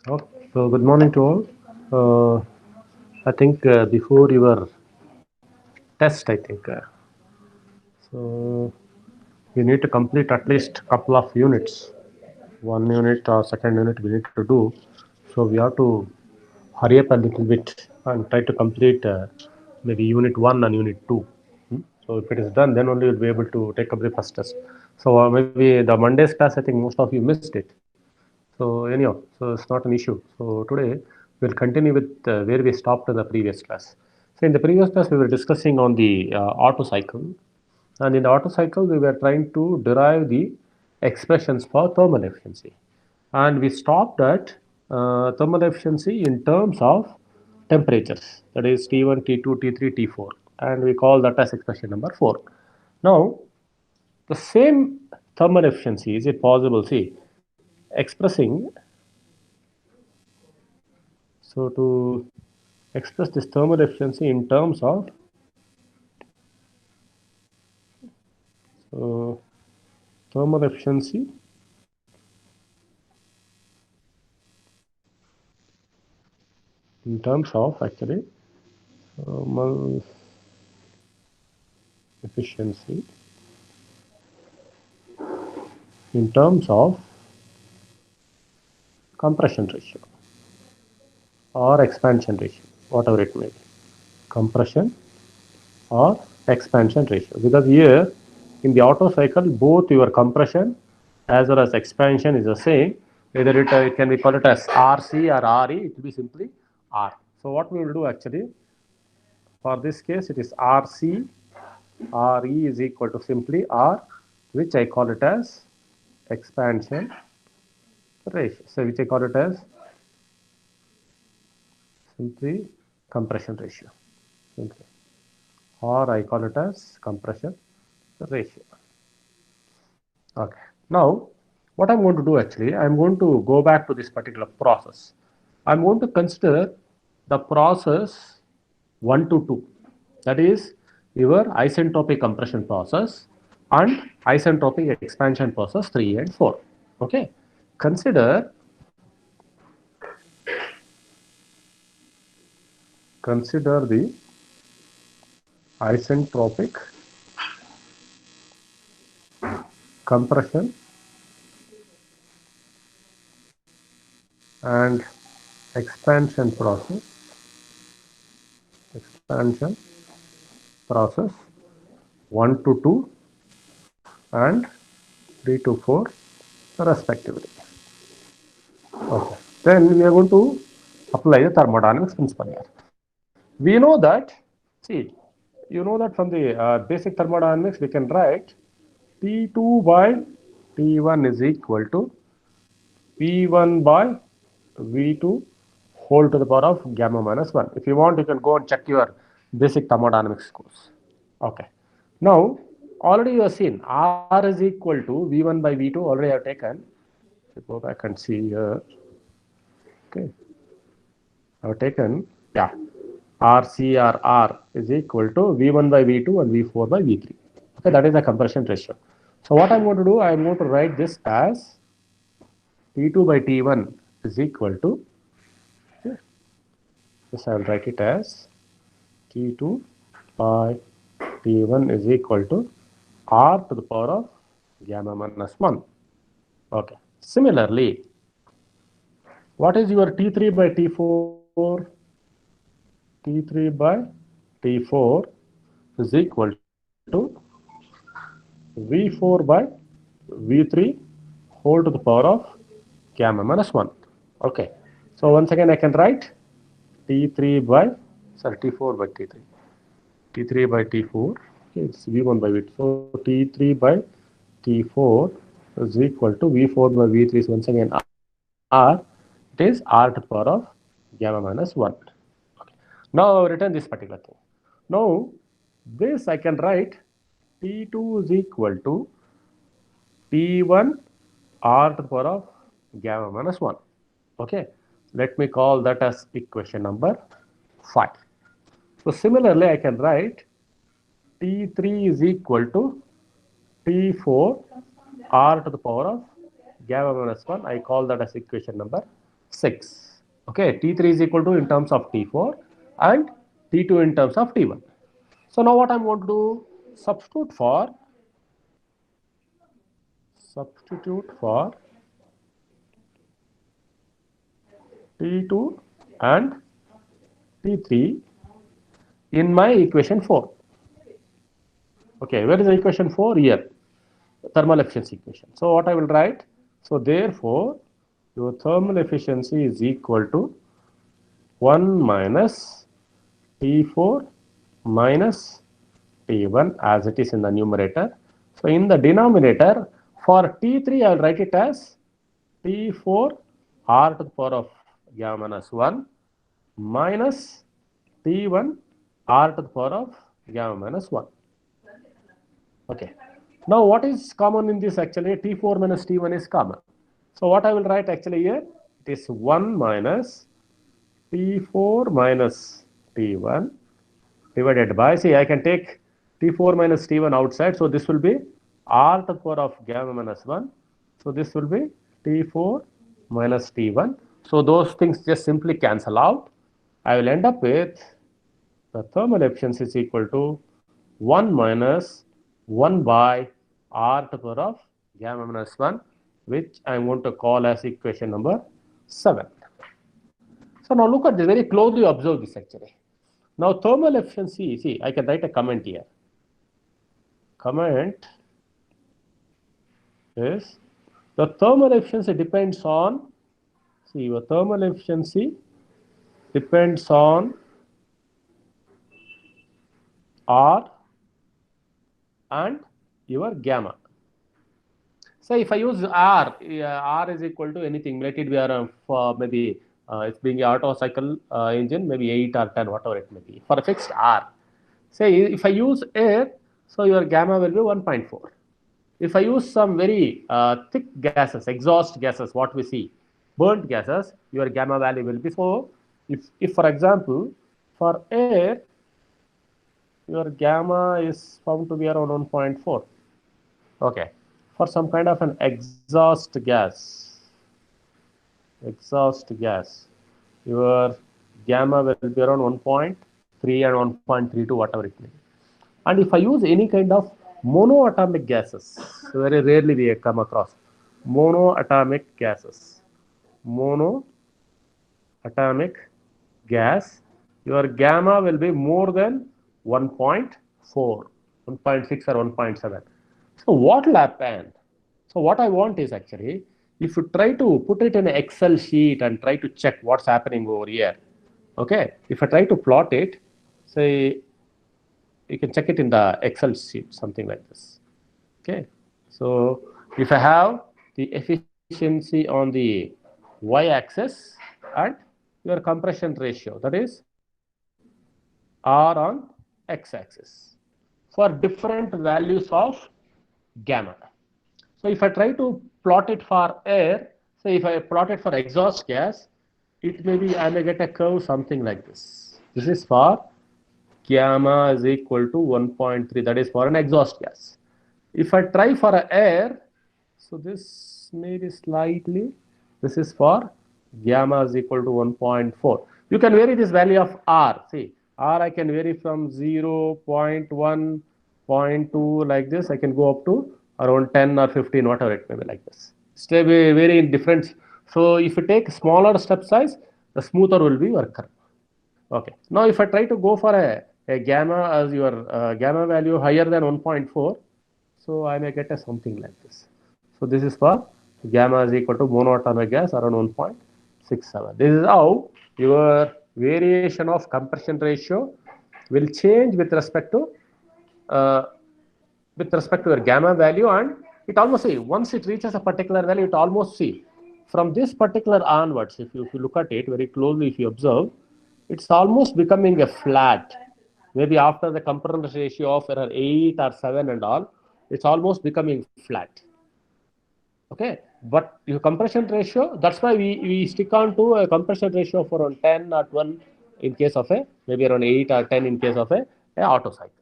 Okay. So good morning to all. I think before your test, I think so you need to complete at least couple of units. One unit or second unit we need to do. So we have to hurry up a little bit and try to complete maybe unit one and unit two. So if it is done, then only you'll be able to take up the first test. So maybe the Monday's class, I think most of you missed it. So anyhow, so it's not an issue. So today we'll continue with where we stopped in the previous class. So in the previous class we were discussing on the auto cycle, and in the auto cycle we were trying to derive the expressions for thermal efficiency, and we stopped at thermal efficiency in terms of temperatures, that is T1, T2, T3, T4, and we call that as expression number 4. Now the same thermal efficiency, is it possible? See, expressing, so to express this thermal efficiency in terms of uh, thermal efficiency in terms of actually thermal efficiency in terms of compression ratio or expansion ratio, whatever it may be, compression or expansion ratio. Because here in the auto cycle, both your compression as well as expansion is the same. Either it can be called it as RC or RE, it will be simply R. So what we will do actually, for this case, it is RC, RE is equal to simply R, which I call it as expansion ratio. So which I call it as simply compression ratio. Simply. Or I call it as compression ratio. Okay. Now, what I'm going to do actually, I'm going to go back to this particular process. I'm going to consider the process 1 to 2. That is your isentropic compression process and isentropic expansion process 3 and 4. Okay. Consider consider the isentropic compression and expansion process 1 to 2 and 3 to 4 respectively. Okay. Then we are going to apply the thermodynamics principle here. We know that, see, you know that from the basic thermodynamics we can write T2 by T1 is equal to P1 by V2 whole to the power of gamma minus 1. If you want, you can go and check your basic thermodynamics course. Okay. Now, already you have seen R is equal to V1 by V2, already I have taken. So go back and see here. Okay. I have taken, yeah, RCRR is equal to V1 by V2 and V4 by V3. Okay, that is the compression ratio. So what I'm going to do, I'm going to write this as T2 by T1 is equal to, this I will write it as T2 by T1 is equal to R to the power of gamma minus 1. Okay. Similarly, what is your T3 by T4? T3 by T4 is equal to V4 by V3 whole to the power of gamma minus 1. Okay. So once again I can write T3 by, sorry, T4 by T3. T3 by T4, okay, it's V1 by V2. So T3 by T4 is equal to V4 by V3 is once again R. It is R to the power of gamma minus 1. Okay. Now I've written this particular thing. Now this I can write T2 is equal to T1 R to the power of gamma minus 1. Okay. Let me call that as equation number 5. So similarly, I can write T3 is equal to T4 R to the power of gamma minus 1. I call that as equation number 6. Okay, T3 is equal to in terms of T4 and T2 in terms of T1. So now what I'm going to do, substitute for T2 and T3 in my equation 4. Okay, where is the equation 4? Here, thermal efficiency equation. So what I will write? So therefore, your thermal efficiency is equal to 1 minus T4 minus T1 as it is in the numerator. So in the denominator, for T3, I will write it as T4 r to the power of gamma minus 1 minus T1 r to the power of gamma minus 1. Okay. Now what is common in this actually? T4 minus T1 is common. So what I will write actually here? It is 1 minus T4 minus T1 divided by, see, I can take T4 minus T1 outside. So this will be r to the power of gamma minus 1. So this will be T4 minus T1. So those things just simply cancel out. I will end up with the thermal efficiency is equal to 1 minus 1 by r to the power of gamma minus 1, which I am going to call as equation number 7. So now look at this, very closely observe this actually. Now thermal efficiency, see, I can write a comment here. Comment is the thermal efficiency depends on, see, your thermal efficiency depends on R and your gamma. Say if I use R, R is equal to anything, let it be maybe it's being an Otto cycle engine, maybe 8 or 10, whatever it may be, for a fixed R. Say if I use air, so your gamma will be 1.4. If I use some very thick gases, exhaust gases, what we see, burnt gases, your gamma value will be 4. If for example, for air, your gamma is found to be around 1.4. Okay. For some kind of an exhaust gas, your gamma will be around 1.3 and 1.32, whatever it may be. And if I use any kind of monoatomic gases, very rarely we come across monoatomic gases, monoatomic gas, your gamma will be more than 1.4, 1.6 or 1.7. So what will happen? So what I want is actually, if you try to put it in an Excel sheet and try to check what's happening over here, okay, if I try to plot it, say, you can check it in the Excel sheet, something like this. Okay, so if I have the efficiency on the y-axis and your compression ratio, that is R on x-axis, for different values of gamma. So if I try to plot it for air, say if I plot it for exhaust gas, it may be, I may get a curve something like this. This is for gamma is equal to 1.3, that is for an exhaust gas. If I try for a air, so this may be slightly, this is for gamma is equal to 1.4. You can vary this value of R. See, R I can vary from 0, 0.1, 0.2 like this. I can go up to around 10 or 15, whatever it may be like this. Stay very different. So if you take smaller step size, the smoother will be your curve. Okay. Now if I try to go for a gamma as your gamma value higher than 1.4, so I may get a something like this. So this is for gamma is equal to monoatomic gas around 1.67. This is how your variation of compression ratio will change with respect to your gamma value, and it almost see once it reaches a particular value, it almost see from this particular onwards. If you look at it very closely, if you observe, it's almost becoming a flat. Maybe after the compression ratio of around 8 or 7 and all, it's almost becoming flat. Okay, but your compression ratio, that's why we stick on to a compression ratio of around 10 or 12 in case of a, maybe around 8 or 10 in case of a Otto cycle.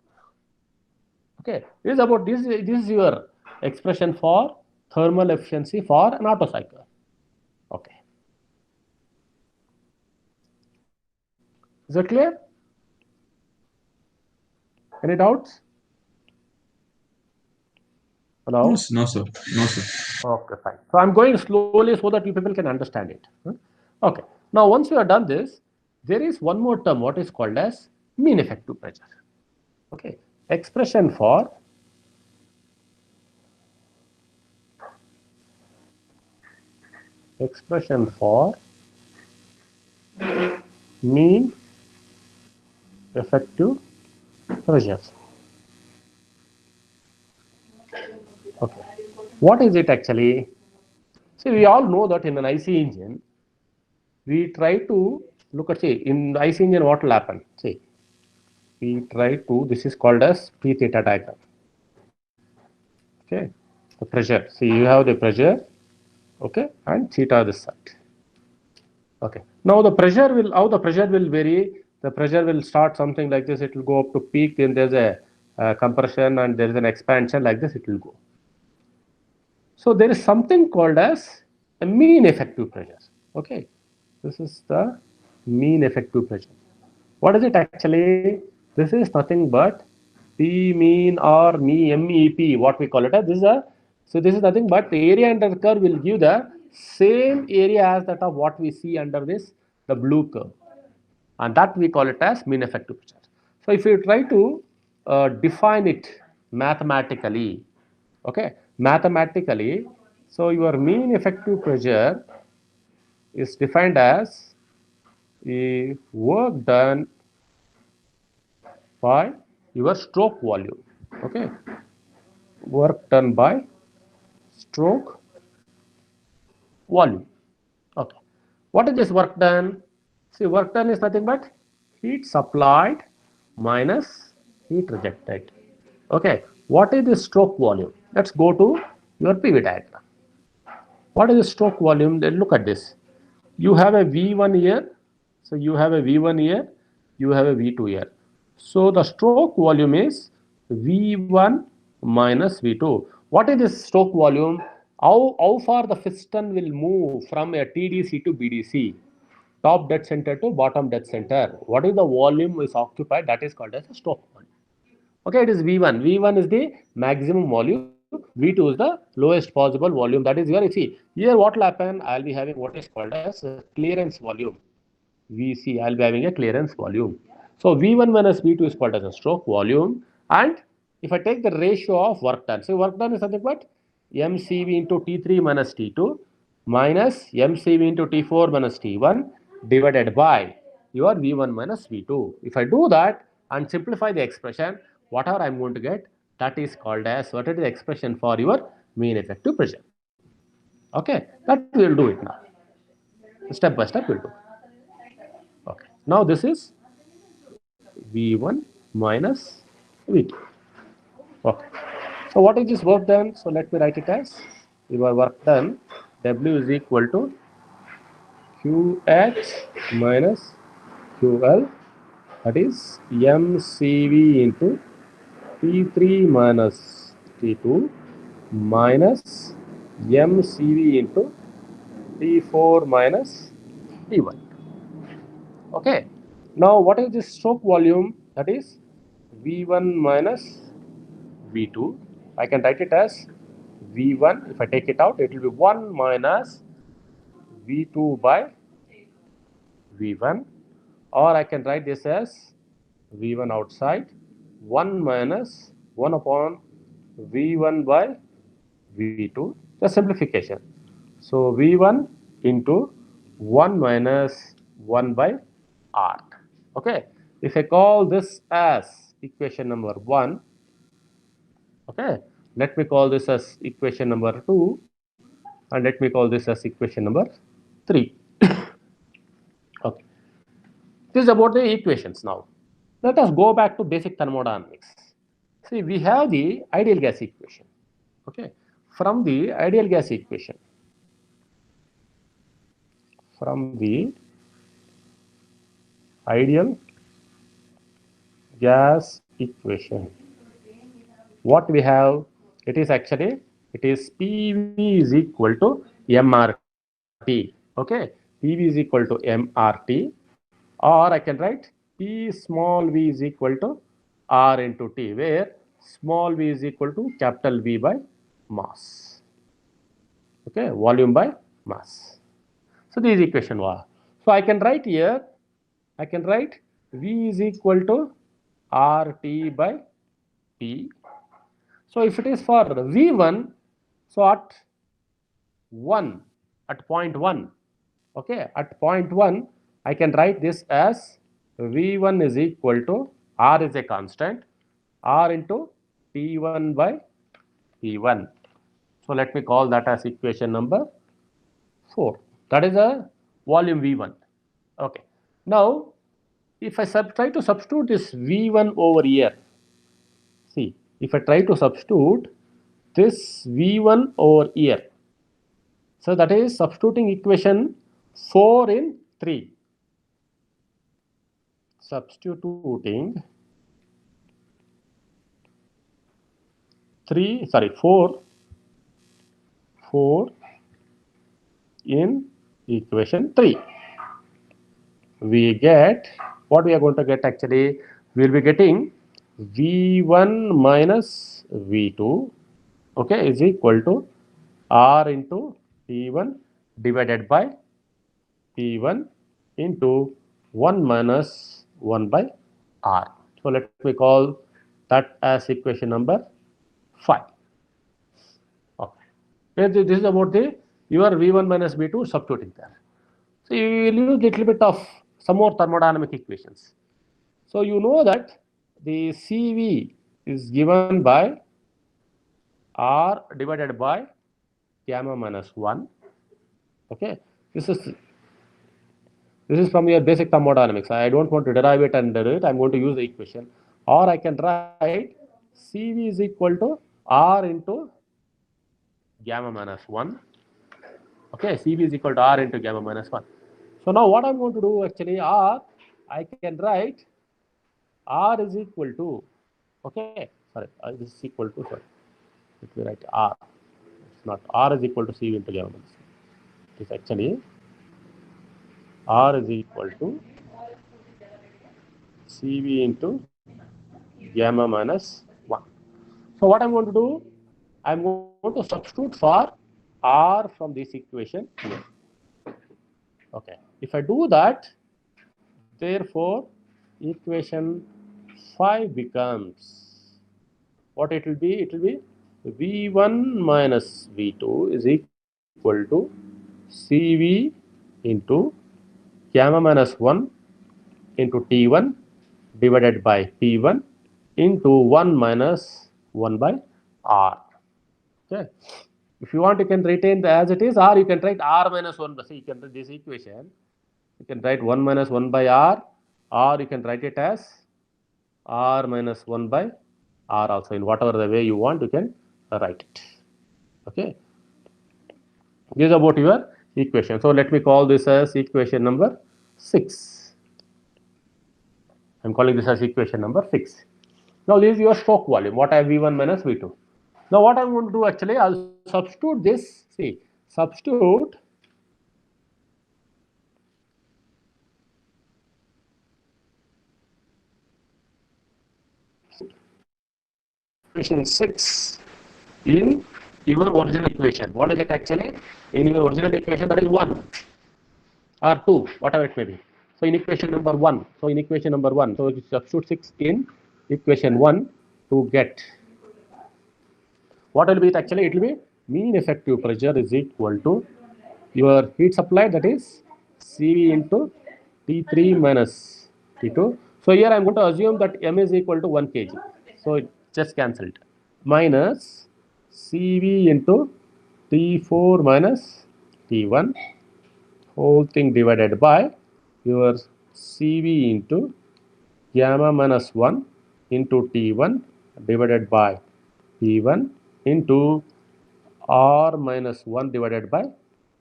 Okay, this is about this is your expression for thermal efficiency for an Otto cycle. Okay. Is it clear? Any doubts? Hello? No, sir. No, sir. Okay, fine. So I'm going slowly so that you people can understand it. Okay. Now, once we have done this, there is one more term, what is called as mean effective pressure. Okay. Expression for mean effective pressures. Okay. What is it actually? See, we all know that in an IC engine, we try to look at, see, in the IC engine, what will happen? See, we try to, this is called as P theta diagram. Okay, the pressure. See, you have the pressure, okay, and theta this side. Okay. Now the pressure will, how the pressure will vary? The pressure will start something like this. It will go up to peak. Then there's a compression and there is an expansion like this. It will go. So there is something called as a mean effective pressure. Okay. This is the mean effective pressure. What is it actually? This is nothing but P mean or MEP, what we call it. This is a, so this is nothing but the area under the curve will give the same area as that of what we see under this, the blue curve. And that we call it as mean effective pressure. So if you try to define it mathematically, okay, mathematically, so your mean effective pressure is defined as the work done by your stroke volume. Okay, work done by stroke volume. Okay, what is this work done? See, work done is nothing but heat supplied minus heat rejected. Okay, what is the stroke volume? Let's go to your PV diagram. What is the stroke volume? Then look at this. You have a V1 here, so you have a V1 here, you have a V2 here. So the stroke volume is V1 minus V2. What is this stroke volume? How far the piston will move from a TDC to BDC, top dead center to bottom dead center. What is the volume is occupied? That is called as a stroke volume. Okay, it is V1. V1 is the maximum volume. V2 is the lowest possible volume. That is where you see here what will happen. I'll be having what is called as clearance volume. VC. I'll be having a clearance volume. So V1 minus V2 is called as a stroke volume. And if I take the ratio of work done, so work done is nothing but MCV into T3 minus T2 minus MCV into T4 minus T1 divided by your V1 minus V2. If I do that and simplify the expression, whatever I'm going to get, that is called as, what is the expression for your mean effective pressure. Okay, that we will do it now. Step by step we'll do. Okay, now this is V1 minus V2. Okay, so what is this work done? So let me write it as your work done. W is equal to QH minus QL, that is MCV into T3 minus T2 minus MCV into T4 minus T1. Okay. Now, what is this stroke volume? That is V1 minus V2. I can write it as V1. If I take it out, it will be 1 minus V2 by V1. Or I can write this as V1 outside 1 minus 1 upon V1 by V2. The simplification. So V1 into 1 minus 1 by R. Okay. If I call this as equation number 1, okay, let me call this as equation number 2 and let me call this as equation number 3. Okay. This is about the equations now. Let us go back to basic thermodynamics. See, we have the ideal gas equation. Okay. From the ideal gas equation, ideal gas equation, what we have, it is actually, it is PV is equal to MRT. Okay, PV is equal to MRT, or I can write P small v is equal to R into T, where small v is equal to capital V by mass. Okay, volume by mass. So this is equation 1. So I can write here, I can write V is equal to RT by P. So if it is for V1, so at 1, at point 1, okay, at point 1, I can write this as V1 is equal to R is a constant, R into P1 by P1. So let me call that as equation number 4. That is a volume V1. Okay. Now, if I try to substitute this V1 over here, see, if I try to substitute this V1 over here, so that is substituting equation 4 in 3. Substituting 4 in equation 3. We get, what we are going to get actually, we will be getting V1 minus V2, okay, is equal to R into P1 divided by P1 into 1 minus 1 by R. So let me call that as equation number 5. Okay. This is about the your V1 minus V2 substituting there. So you will use little bit of some more thermodynamic equations. So you know that the CV is given by R divided by gamma minus 1. Okay, this is from your basic thermodynamics. I don't want to derive it and derive it. I'm going to use the equation. Or I can write CV is equal to R into gamma minus 1. Okay, CV is equal to R into gamma minus 1. So now what I'm going to do actually, I can write R is equal to, okay, sorry, this is equal to, sorry, let me write R. It's not, R is equal to CV into gamma minus 1. It is actually R is equal to CV into gamma minus 1. So what I'm going to do, I'm going to substitute for R from this equation here. Okay, if I do that, therefore equation 5 becomes, what it will be? It will be V1 minus V2 is equal to CV into gamma minus 1 into T1 divided by P1 into 1 minus 1 by R. Okay. If you want, you can retain the as it is, or you can write R minus 1. See, you can write this equation. You can write 1 minus 1 by R, or you can write it as R minus 1 by R also. In whatever the way you want, you can write it. Okay. This is about your equation. So let me call this as equation number 6. I'm calling this as equation number 6. Now this is your Stokes volume. What I have V1 minus V2. Now what I'm going to do actually, I'll substitute this. See, substitute equation 6 in your original equation. What is it actually? In your original equation, that is 1 or 2, whatever it may be. So in equation number 1, so you substitute 6 in equation 1 to get, what will be it actually? It will be mean effective pressure is equal to your heat supply, that is CV into T3 minus T2. So here I am going to assume that M is equal to 1 kg. So it just cancelled. Minus CV into T4 minus T1, whole thing divided by your CV into gamma minus 1 into T1 divided by P1 into R minus 1 divided by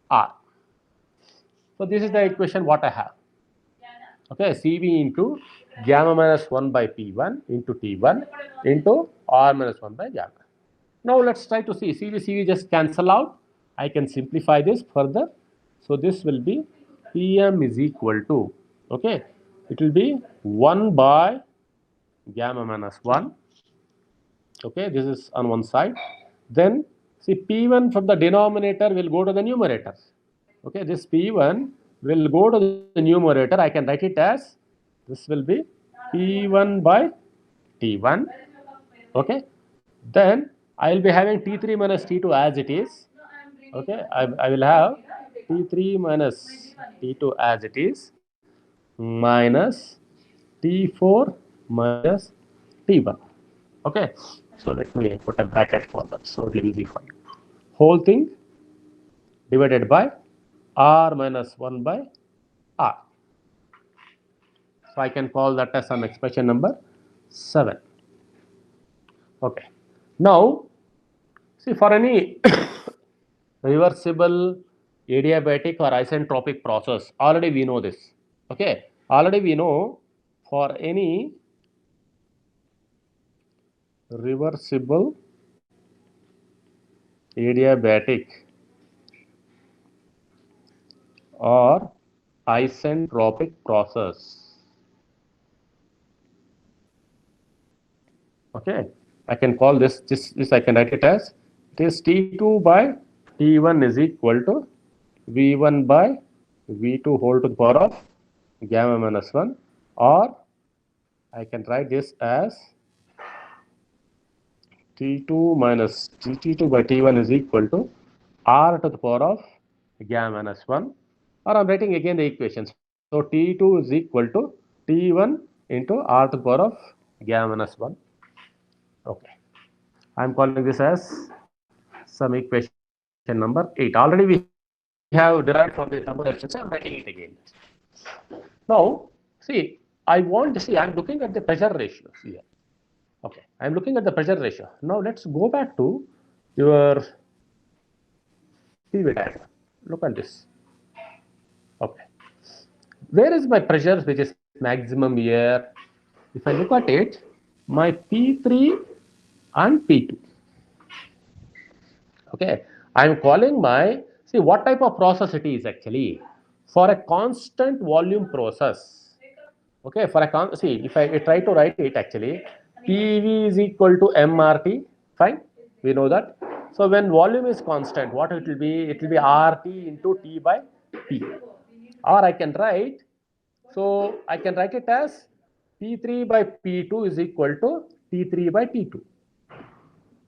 R. So this is the equation what I have. Okay, CV into gamma minus 1 by P1 into T1 into R minus 1 by gamma. Now let's try to see. CV just cancel out. I can simplify this further. So this will be PM is equal to, okay, it will be 1 by gamma minus 1. Okay, this is on one side. Then see P1 from the denominator will go to the numerator. Okay, this P1 will go to the numerator. I can write it as this will be P1 by T1. Okay, then I will be having T3 minus T2 as it is. Okay, I will have T3 minus T2 as it is minus T4 minus T1. Okay, so let me put a bracket for that so it will be easy for you. Whole thing divided by R minus 1 by R. So I can call that as some expression number 7. Okay. Now, see for any reversible adiabatic or isentropic process, already we know this. Okay. Already we know for any reversible adiabatic or isentropic process. Okay, I can call this I can write it as it is T2 by T1 is equal to V1 by V2 whole to the power of gamma minus 1, or I can write this as T2 minus T2 by T1 is equal to R to the power of gamma minus 1, or I'm writing again the equations. So T2 is equal to T1 into R to the power of gamma minus 1. Okay. I'm calling this as some equation number 8. Already we have derived from the thermodynamics, so I'm writing it again. Now, see, I want to see, I'm looking at the pressure ratios here. Okay, I'm looking at the pressure ratio. Now, let's go back to your PV diagram. Look at this. Okay, where is my pressure which is maximum here? If I look at it, my P3 and P2. Okay, I'm calling my, see what type of process it is actually. For a constant volume process. Okay, for a see if I try to write it actually, PV is equal to MRT, fine, we know that. So when volume is constant, what it will be? It will be RT into T by P. Or I can write, so I can write it as P3 by P2 is equal to T3 by T2.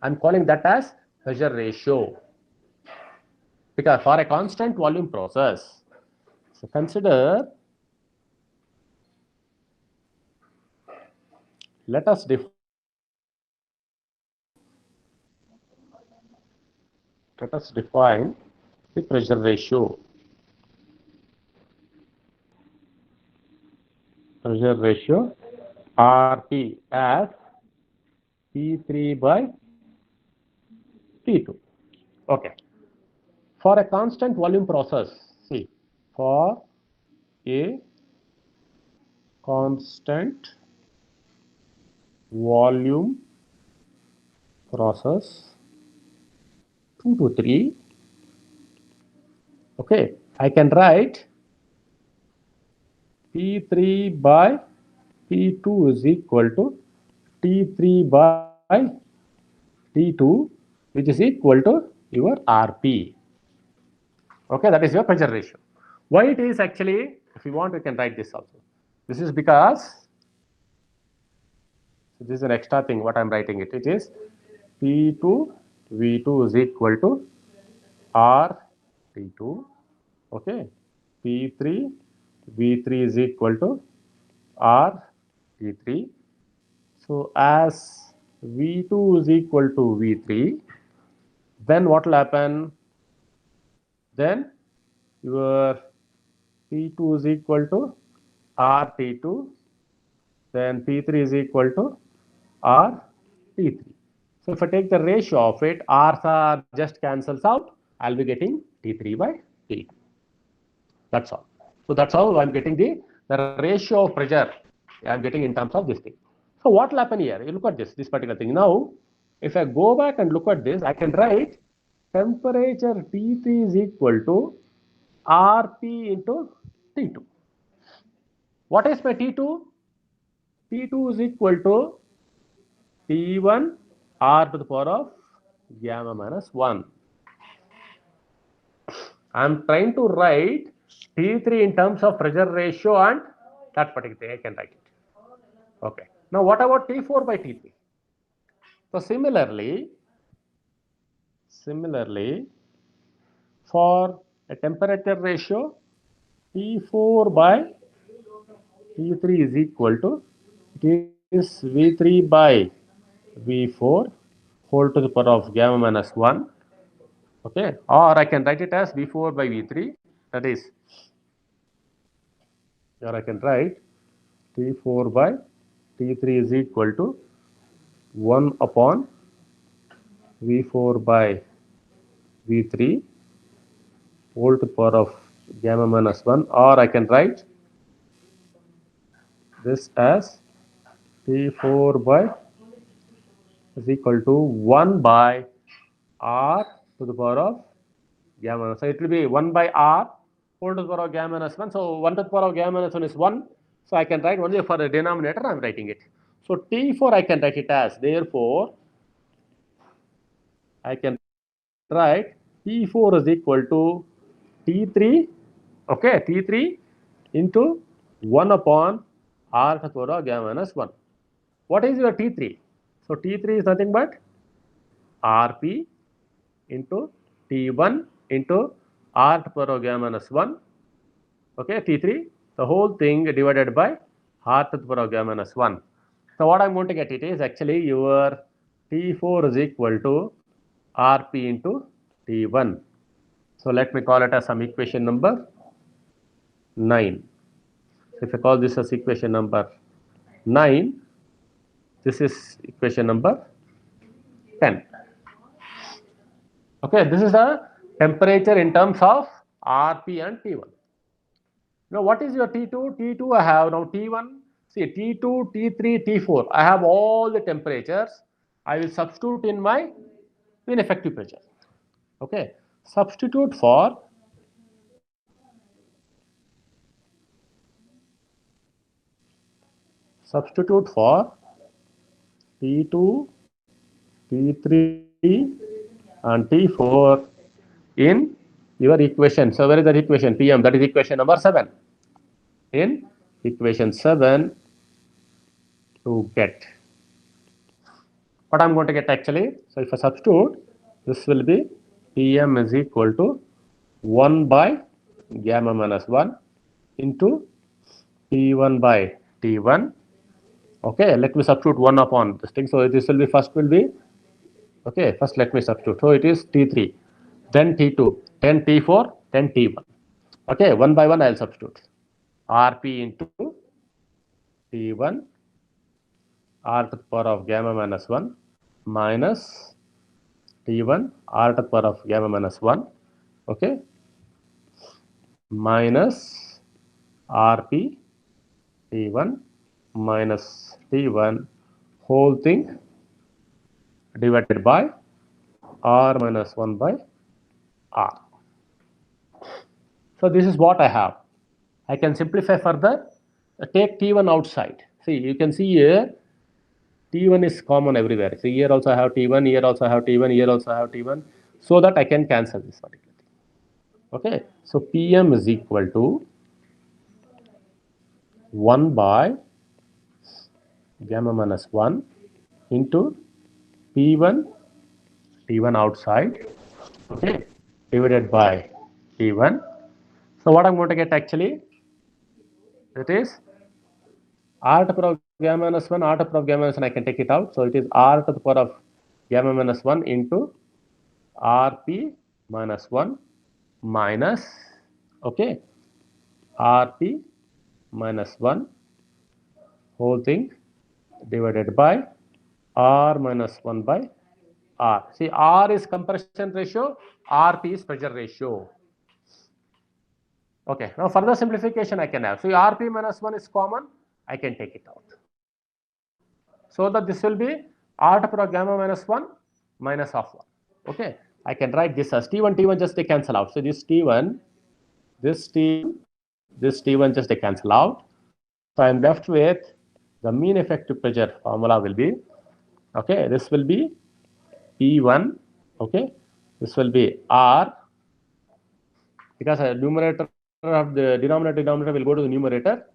I'm calling that as pressure ratio. Because for a constant volume process, so consider, let us define the pressure ratio. Pressure ratio RT as P3 by P2. Okay. For a constant volume process, see, for a constant volume process 2 to 3, okay, I can write P3 by P2 is equal to T3 by T2, which is equal to your RP. Okay, that is your pressure ratio. Why it is actually, if you want, we can write this also. This is because, so this is an extra thing what I'm writing it. It is P2 V2 is equal to R T2. Okay, P3 V3 is equal to R T3. So as V2 is equal to V3, then what will happen? Then your P2 is equal to R T2, then P3 is equal to R T3. So if I take the ratio of it, R's are just cancels out, I'll be getting T3 by T2. That's all. So that's how I'm getting the ratio of pressure I'm getting in terms of this thing. So what will happen here? You look at this particular thing. Now, if I go back and look at this, I can write temperature T3 is equal to RT into T2. What is my T2? T2 is equal to T1 r to the power of gamma minus 1. I am trying to write T3 in terms of pressure ratio and that particular thing I can write it. Okay. Now what about T4 by T3? So similarly, for a temperature ratio, T4 by T3 is equal to, it is V3 by V4 whole to the power of gamma minus 1. Okay, or I can write it as V4 by V3, that is, or I can write T4 by T3 is equal to 1 upon V4 by V3 whole to the power of gamma minus 1, or I can write this as T4 by is equal to 1 by R to the power of gamma. So it will be 1 by R whole to the power of gamma minus 1. So 1 to the power of gamma minus 1 is 1. So I can write only for the denominator, I am writing it. So T4 I can write it as, therefore, I can write T4 is equal to T3, okay, T3 into 1 upon R to the power of gamma minus 1. What is your T3? So T3 is nothing but Rp into T1 into R to the power of gamma minus 1, okay, T3, the whole thing divided by R to the power of gamma minus 1. So what I'm going to get it is actually your T4 is equal to Rp into T1. So let me call it as some equation number 9. So if I call this as equation number 9, this is equation number 10. Okay, this is the temperature in terms of Rp and T1. Now what is your T2? T2 I have now T1, see T2, T3, T4, I have all the temperatures. I will substitute in my mean effective pressure. Okay, substitute for T2, T3 and T4 in your equation. So where is that equation? PM, that is equation number 7. In equation 7 to get what I'm going to get actually. So if I substitute, this will be Pm is equal to 1 by gamma minus 1 into T1 by T1. Okay, let me substitute 1 upon this thing. So this will be, first will be, okay, first let me substitute. So it is T3, then T2, then T4, then T1. Okay, one by one I'll substitute. Rp into T1 R to the power of gamma minus 1 minus T1 R to the power of gamma minus 1, okay, minus Rp T1 minus T1 whole thing divided by R minus 1 by R. So this is what I have. I can simplify further, take T1 outside. See, you can see here T1 is common everywhere. So here also I have T1, here also I have T1, here also I have T1, so that I can cancel this particular thing. Okay, so Pm is equal to 1 by gamma minus 1 into P1, T1 outside, okay, divided by T1. So what I'm going to get actually, it is R to the power of gamma minus 1, R to the power of gamma minus 1, I can take it out. So it is R to the power of gamma minus 1 into Rp minus 1 minus, okay, Rp minus 1 whole thing divided by R minus 1 by R. See, R is compression ratio, Rp is pressure ratio. Okay, now further simplification I can have. So Rp minus 1 is common, I can take it out. So that this will be R to the power of gamma minus 1 minus of 1. Okay, I can write this as T1, T1 just they cancel out. So this T1, this T1 just they cancel out. So I'm left with the mean effective pressure formula will be, okay, this will be P1, okay, this will be R, because a numerator of the denominator will go to the numerator,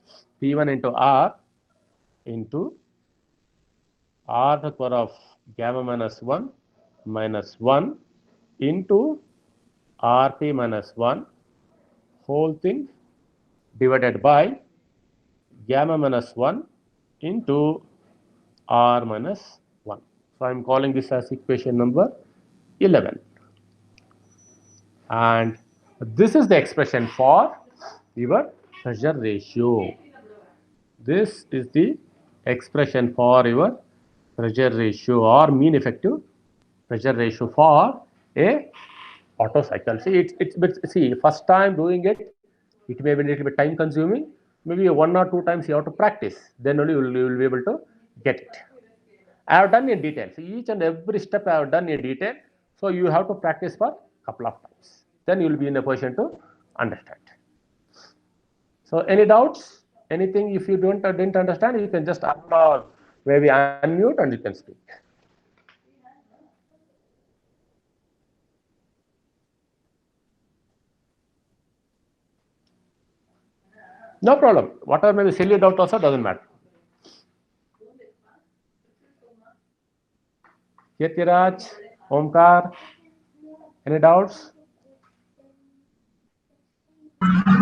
P1 into R into R to the power of gamma minus 1 minus 1 into Rp minus 1 whole thing divided by gamma minus 1 into R minus 1. So I'm calling this as equation number 11. And this is the expression for your pressure ratio. This is the expression for your pressure ratio or mean effective pressure ratio for a Otto cycle. See, but see, first time doing it, it may be a little bit time consuming. Maybe 1 or 2 times you have to practice. Then only you will be able to get it. I have done in detail. So each and every step I have done in detail. So you have to practice for a couple of times. Then you will be in a position to understand. So any doubts? Anything if you didn't understand, you can just upload, maybe unmute and you can speak. No problem. Whatever may be silly doubt also doesn't matter. Yatiraj, Omkar, any doubts?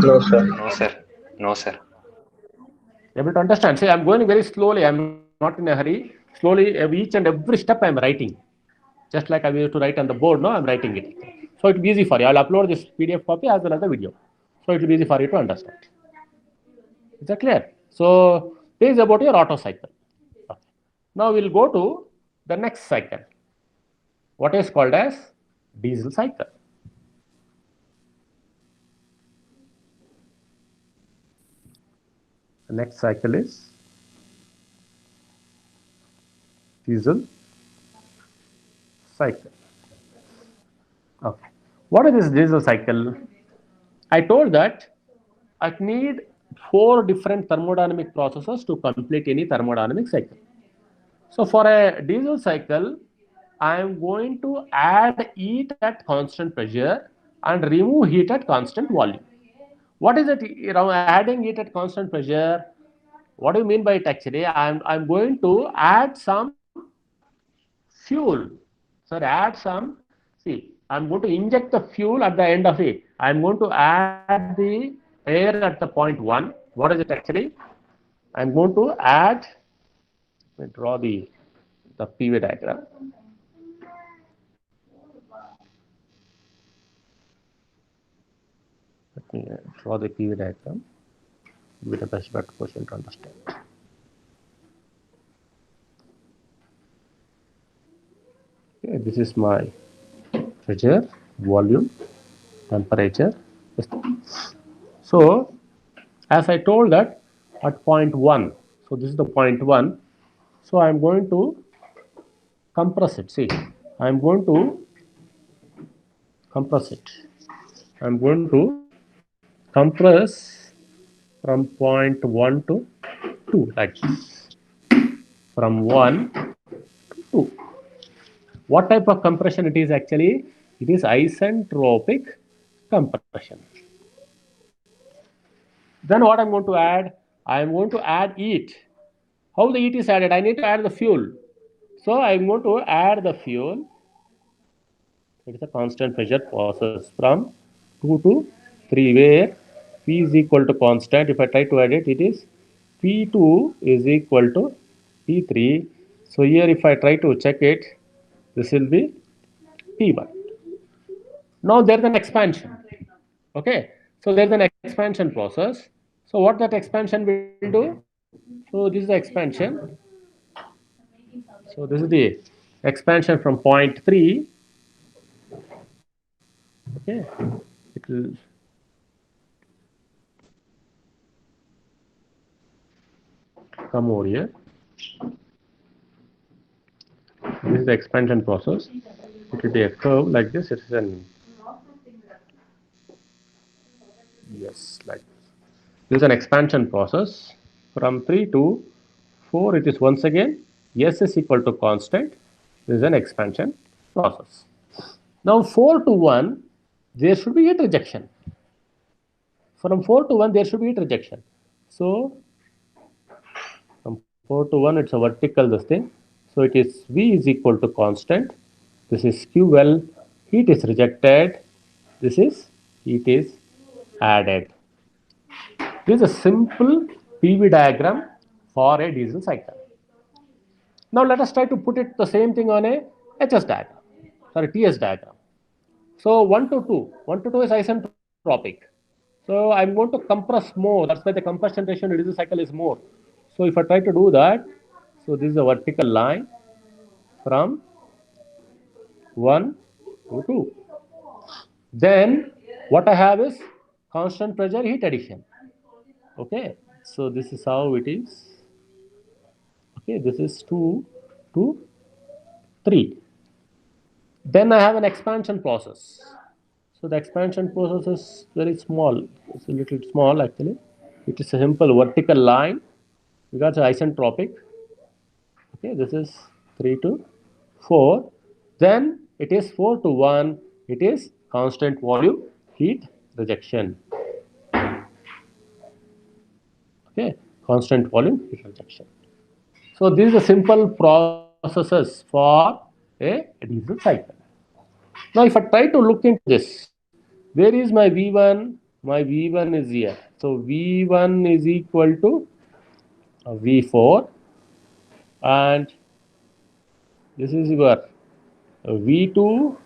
No, sir. No, sir. No, sir. Able to understand? See, I'm going very slowly. I'm not in a hurry. Slowly, each and every step I'm writing. Just like I used to write on the board, no, I'm writing it. So it will be easy for you. I'll upload this PDF copy as well as the video. So it will be easy for you to understand. Is that clear? So this is about your Otto cycle. Okay. Now we'll go to the next cycle. What is called as diesel cycle. The next cycle is diesel cycle. Okay. What is this diesel cycle? I told that I need 4 different thermodynamic processes to complete any thermodynamic cycle. So for a diesel cycle, I am going to add heat at constant pressure and remove heat at constant volume. What is it? You know, adding heat at constant pressure. What do you mean by it actually? I'm going to add some fuel. So add some, see, I'm going to inject the fuel at the end of it. I'm going to add the air at the point 1. What is it actually? I'm going to add, let me draw the PV diagram. Let me draw the PV diagram with the best question to understand. Okay, this is my pressure, volume, temperature. So, as I told that at point 1, so this is the point 1. So, I am going to compress it. See, I am going to compress it. I am going to compress from point 1 to 2 like this. From 1 to 2. What type of compression it is actually? It is isentropic compression. Then what I'm going to add? I am going to add heat. How the heat is added? I need to add the fuel. So I'm going to add the fuel. It is a constant pressure process from 2 to 3 where P is equal to constant. If I try to add it, it is P2 is equal to P3. So here if I try to check it, this will be P1. Now there's an expansion. Okay. So there's an expansion process. So what that expansion will do? So this is the expansion. So this is the expansion from point 3. Okay. It will come over here. This is the expansion process. It will be a curve like this. It is an yes, like this. This is an expansion process. From 3 to 4, it is once again S is equal to constant. This is an expansion process. Now 4 to 1, there should be heat rejection. From 4 to 1, there should be heat rejection. So from 4 to 1, it's a vertical this thing. So it is V is equal to constant. This is QL. Heat is rejected. This is heat is added. This is a simple PV diagram for a diesel cycle. Now let us try to put it the same thing on a HS diagram, sorry, TS diagram. So 1 to 2, 1 to 2 is isentropic. So I'm going to compress more. That's why the compression ratio in a diesel cycle is more. So if I try to do that, so this is a vertical line from 1 to 2. Then what I have is constant pressure heat addition. Okay, so this is how it is. Okay, this is 2 to 3. Then I have an expansion process. So the expansion process is very small. It's a little small actually. It is a simple vertical line because it's isentropic. Okay, this is 3 to 4. Then it is 4 to 1. It is constant volume heat rejection. Okay, constant volume heat rejection. So these are simple processes for a diesel cycle. Now if I try to look into this, where is my V1? My V1 is here. So V1 is equal to V4 and this is your V2.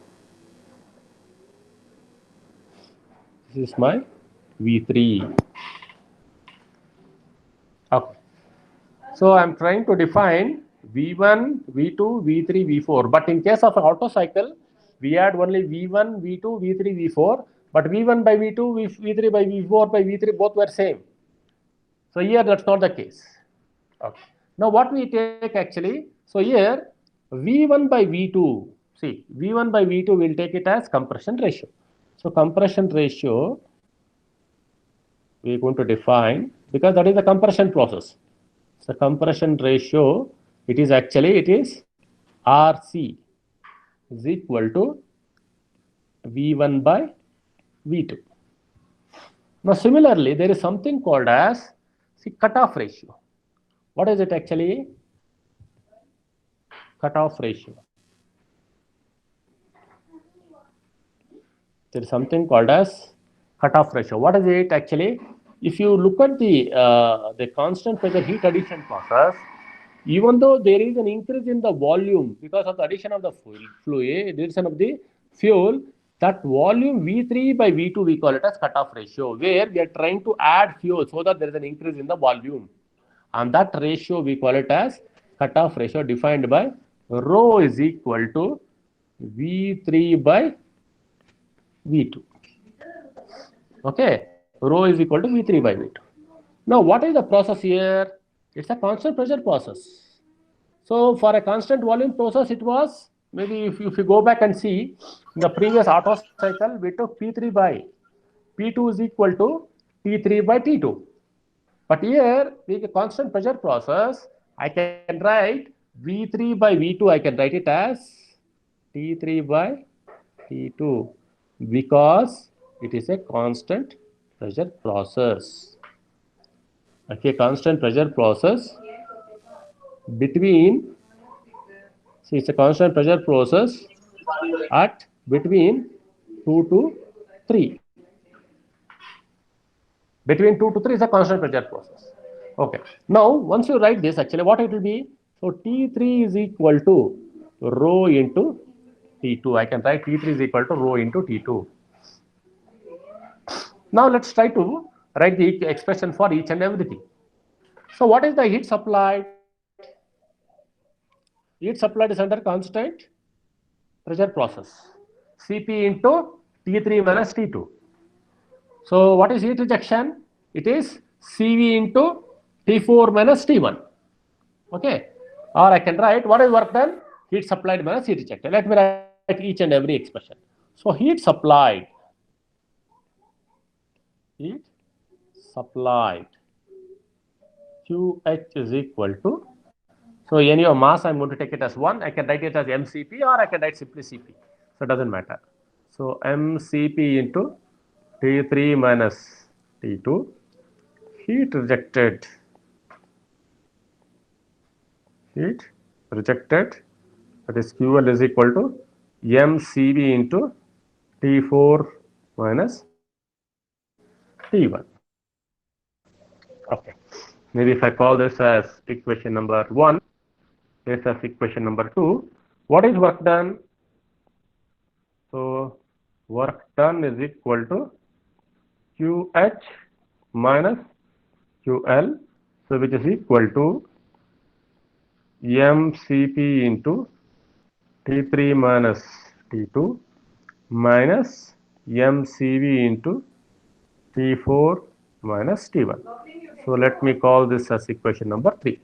This is my V3. Okay. So I'm trying to define V1, V2, V3, V4. But in case of an auto cycle, we had only V1, V2, V3, V4. But V1 by V2, V3 by V4 by V3 both were same. So here that's not the case. Okay. Now what we take actually, so here V1 by V2, see V1 by V2 will take it as compression ratio. So compression ratio we are going to define because that is the compression process. So compression ratio, it is RC is equal to V1 by V2. Now similarly, there is something called as cutoff ratio. What is it actually? Cutoff ratio. There is something called as cutoff ratio. What is it actually? If you look at the constant pressure heat addition process, even though there is an increase in the volume because of the addition of the fluid, addition of the fuel, that volume V3 by V2 we call it as cutoff ratio, where we are trying to add fuel so that there is an increase in the volume. And that ratio we call it as cutoff ratio defined by rho is equal to V3 by V2. Okay, rho is equal to V3 by V2. Now, what is the process here? It's a constant pressure process. So, for a constant volume process, it was maybe if you go back and see in the previous Auto cycle, we took P3 by P2 is equal to T3 by T2. But here, with a constant pressure process, I can write V3 by V2, I can write it as T3 by T2 because it is a constant pressure process. Okay, constant pressure process between, see it's a constant pressure process at between 2 to 3. Between 2 to 3 is a constant pressure process. Okay. Now, once you write this, actually what it will be? So, T3 is equal to rho into T2. I can write T3 is equal to rho into T2. Now, let's try to write the expression for each and everything. So, what is the heat supplied? Heat supplied is under constant pressure process. Cp into T3 minus T2. So, what is heat rejection? It is Cv into T4 minus T1. Okay. Or I can write what is work done? Heat supplied minus heat rejected. Let me write each and every expression. So, heat supplied QH is equal to, so any of mass, I'm going to take it as 1. I can write it as MCP or I can write simply CP. So it doesn't matter. So MCP into T3 minus T2, heat rejected, that is QL is equal to MCV into T4 minus T1. Okay. Maybe if I call this as equation number 1, this as equation number 2, what is work done? So work done is equal to QH minus QL, so which is equal to MCP into T3 minus T2 minus MCV into T4 minus T1. So let me call this as equation number 3.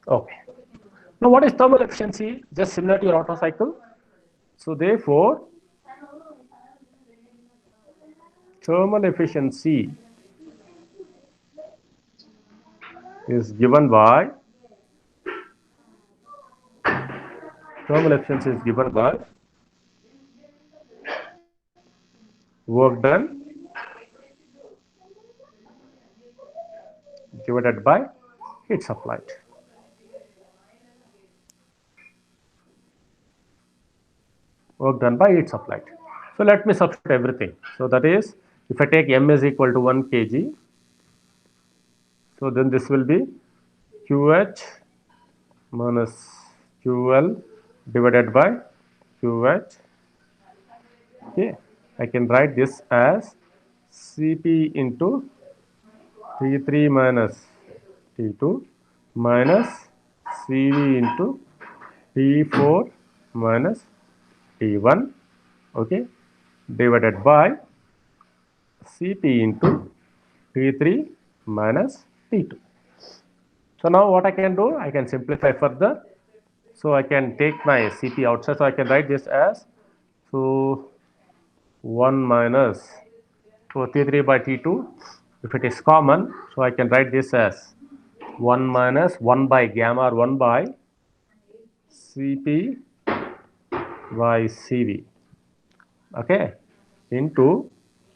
Okay. Now what is thermal efficiency? Just similar to your Otto cycle. So therefore, thermal efficiency is given by work done divided by heat supplied. Work done by heat supplied. So let me substitute everything. So that is, if I take M is equal to 1 kg, so then this will be QH minus QL divided by QH. Okay, I can write this as Cp into T3 minus T2 minus Cv into T4 minus T1, okay, divided by Cp into T3 minus T2. So now what I can do, I can simplify further. So I can take my Cp outside, so I can write this as, so 1 minus, so T3 by T2, if it is common, so I can write this as 1 minus 1 by gamma, or 1 by Cp by Cv, okay, into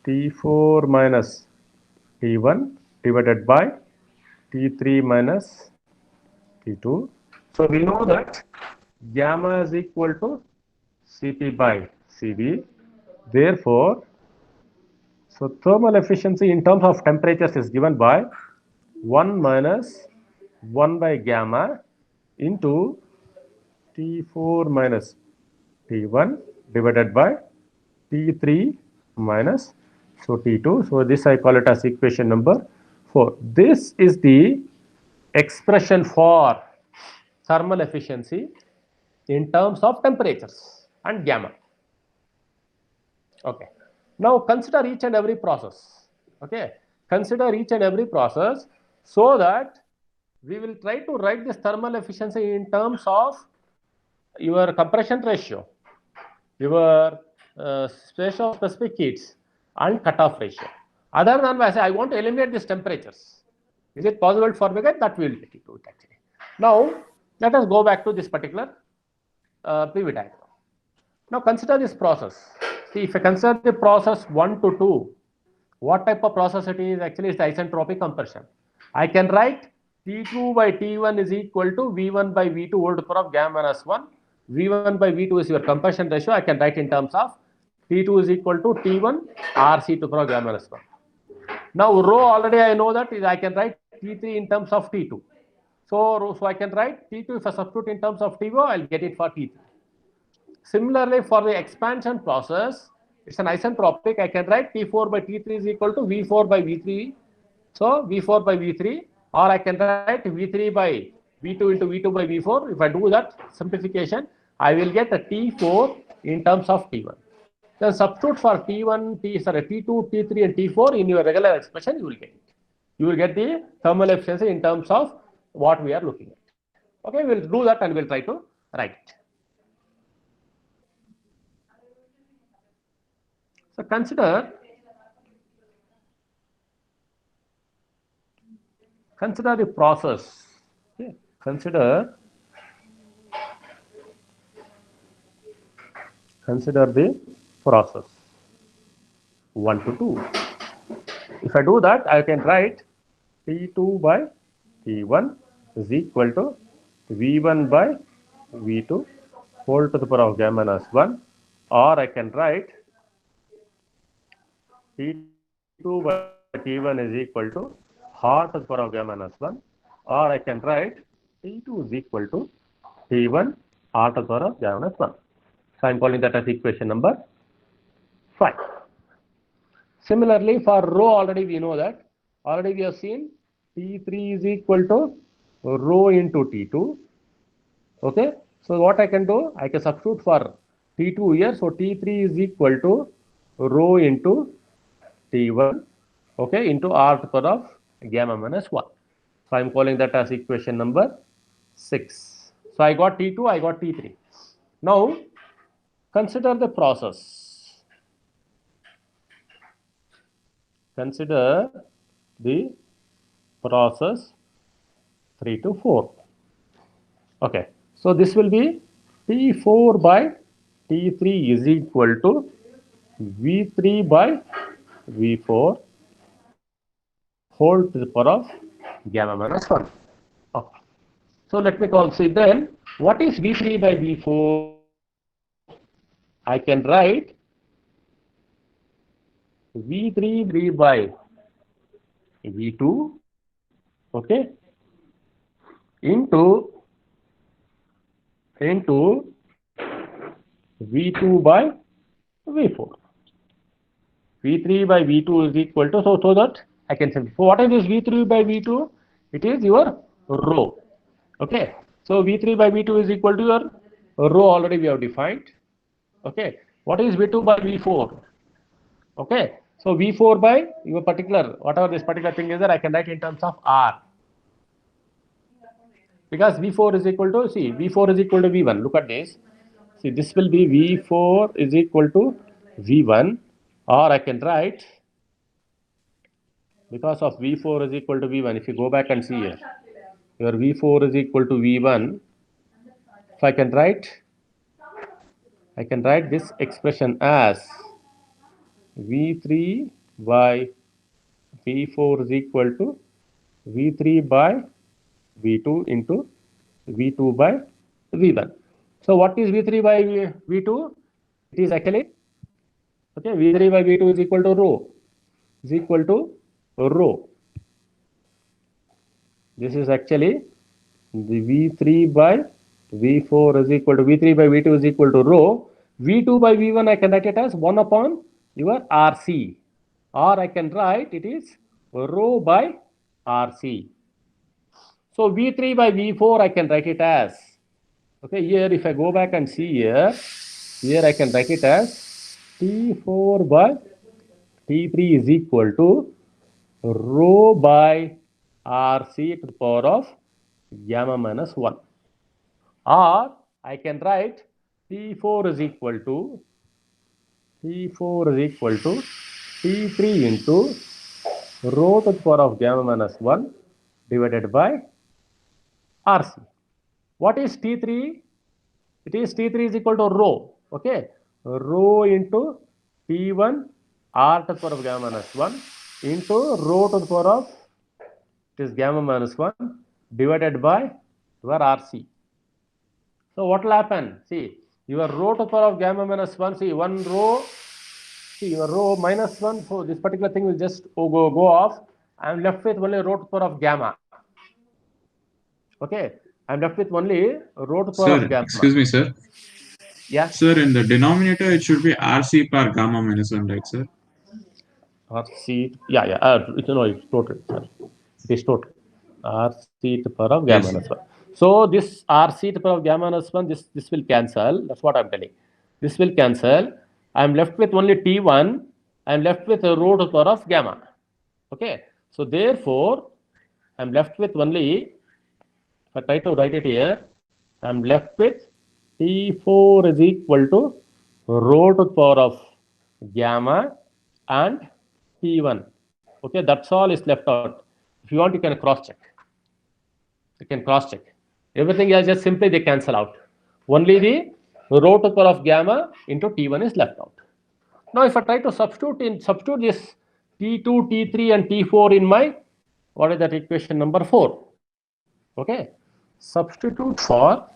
T4 minus T1 divided by T3 minus T2. So we know that gamma is equal to Cp by Cv. Therefore, so thermal efficiency in terms of temperatures is given by 1 minus 1 by gamma into T4 minus T1 divided by T3 minus, so T2. So this I call it as equation number 4. This is the expression for thermal efficiency in terms of temperatures and gamma. Okay. Now consider each and every process. Okay. Consider each and every process so that we will try to write this thermal efficiency in terms of your compression ratio, your ratio of specific heats, and cutoff ratio. Other than I say, I want to eliminate these temperatures. Is it possible for me? That we will do it actually. Now, let us go back to this particular PV diagram. Now, consider this process. See, if I consider the process 1 to 2, what type of process it is? Actually, it's the isentropic compression. I can write T2 by T1 is equal to V1 by V2 whole to the power of gamma minus 1. V1 by V2 is your compression ratio. I can write in terms of T2 is equal to T1 RC to the power of gamma minus 1. Now, rho already I know that is I can write T3 in terms of T2. So I can write T2 if I substitute in terms of TO, I'll get it for T3. Similarly, for the expansion process, it's an isentropic. I can write T4 by T3 is equal to V4 by V3. So V4 by V3, or I can write V3 by V2 into V2 by V4. If I do that simplification, I will get a T4 in terms of T1. Then substitute for T1, T2, T3, and T4 in your regular expression, you will get it. You will get the thermal efficiency in terms of what we are looking at. Okay, we'll do that and we'll try to write it. So consider consider the process. Okay. Consider the process 1 to 2. If I do that, I can write T2 by T1 is equal to V1 by V2 whole to the power of gamma minus 1, or I can write T2 by T1 is equal to half to the power of gamma minus 1, or I can write T2 is equal to T1 half to the power of gamma minus 1. So I am calling that as equation number 5. Similarly, for rho already we know that. Already we have seen T3 is equal to rho into T2. Okay. So what I can do? I can substitute for T2 here. So T3 is equal to rho into T1. Okay. Into R to the power of gamma minus 1. So I am calling that as equation number 6. So I got T2, I got T3. Now consider the process. Consider the process 3 to 4. Okay. So this will be T4 by T3 is equal to V3 by V4 whole to the power of gamma minus 1. Okay. So let me call, see then, what is V3 by V4? I can write V3 by V2, okay, into V2 by V4. V3 by V2 is equal to, so that I can simplify. So what is this V3 by V2? It is your rho. Okay. So V3 by V2 is equal to your rho already we have defined. Okay. What is V2 by V4? Okay. So V4 by your particular, whatever this particular thing is there, I can write in terms of R. Because V4 is equal to, see, V4 is equal to V1. Look at this. See, this will be V4 is equal to V1, or I can write, because of V4 is equal to V1, if you go back and see here, your V4 is equal to V1, so I can write this expression as V3 by V4 is equal to V3 by V2 into V2 by V1. So what is V3 by V2? It is actually, okay, V3 by V2 is equal to rho. Is equal to rho. This is actually the V3 by V4 is equal to V3 by V2 is equal to rho. V2 by V1 I can write it as 1 upon your RC, or I can write it is rho by RC. So V3 by V4 I can write it as, okay, here if I go back and see here I can write it as T4 by T3 is equal to rho by RC to the power of gamma minus 1. Or I can write T4 is equal to T3 into rho to the power of gamma minus 1 divided by RC. What is T3? It is T3 is equal to rho. Okay. Rho into T1 R to the power of gamma minus 1 into rho to the power of, it is gamma minus 1 divided by your RC. So what will happen? See, your rho to the power of gamma minus 1, see, one rho, see, your rho minus 1, so this particular thing will just go off. I am left with only rho to the power of gamma. Okay, I am left with only rho to the power of gamma. Excuse me, sir. Yeah. Sir, in the denominator, it should be RC per gamma minus 1, right, sir? RC, yeah, it's total, sorry. It is total. RC to the power of gamma Yes. minus 1. So this RC to the power of gamma minus 1, this will cancel. That's what I'm telling. This will cancel. I'm left with only T1. I'm left with a rho to the power of gamma. Okay. So therefore, I'm left with only, if I try to write it here, I'm left with T4 is equal to rho to the power of gamma and T1. Okay, that's all is left out. If you want, you can cross check. You can cross check. Everything else just simply they cancel out. Only the rho to the power of gamma into T1 is left out. Now if I try to substitute this T2, T3 and T4 in my, what is that equation number 4? Okay. Substitute for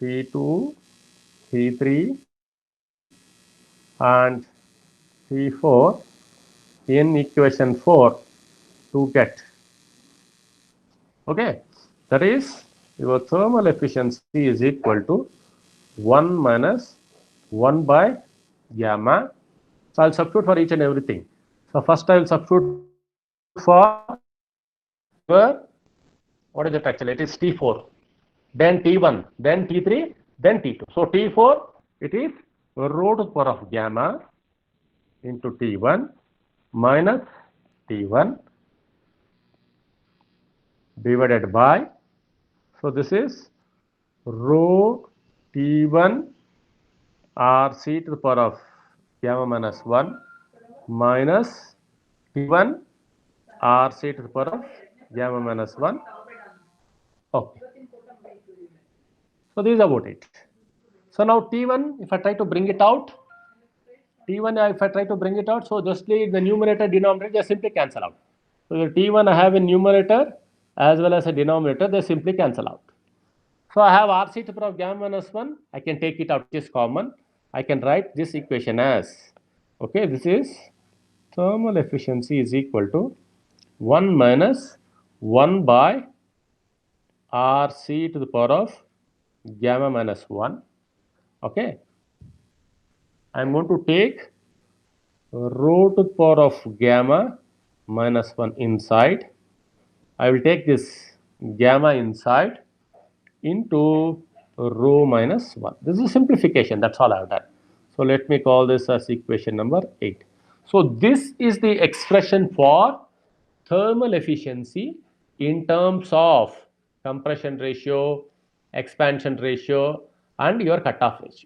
T2, T3 and T4 in equation 4 to get. Okay, that is your thermal efficiency is equal to 1 minus 1 by gamma. So I'll substitute for each and everything. So first I will substitute for what is it actually? It is T4, then T1, then T3, then T2. So T4, it is rho to the power of gamma into T1 minus T1 divided by, so this is rho T1 RC to the power of gamma minus 1 minus T1 RC to the power of gamma minus 1. Okay. So this is about it. So now T1, if I try to bring it out, T1, if I try to bring it out, so justly the numerator denominator just simply cancel out. So the T1 I have in numerator as well as a denominator, they simply cancel out. So I have RC to the power of gamma minus 1, I can take it out, which is common. I can write this equation as, okay, this is thermal efficiency is equal to 1 minus 1 by RC to the power of gamma minus 1. Okay. I'm going to take rho to the power of gamma minus 1 inside. I will take this gamma inside into rho minus 1. This is a simplification, that's all I have done. So let me call this as equation number 8. So this is the expression for thermal efficiency in terms of compression ratio, expansion ratio and your cutoff ratio.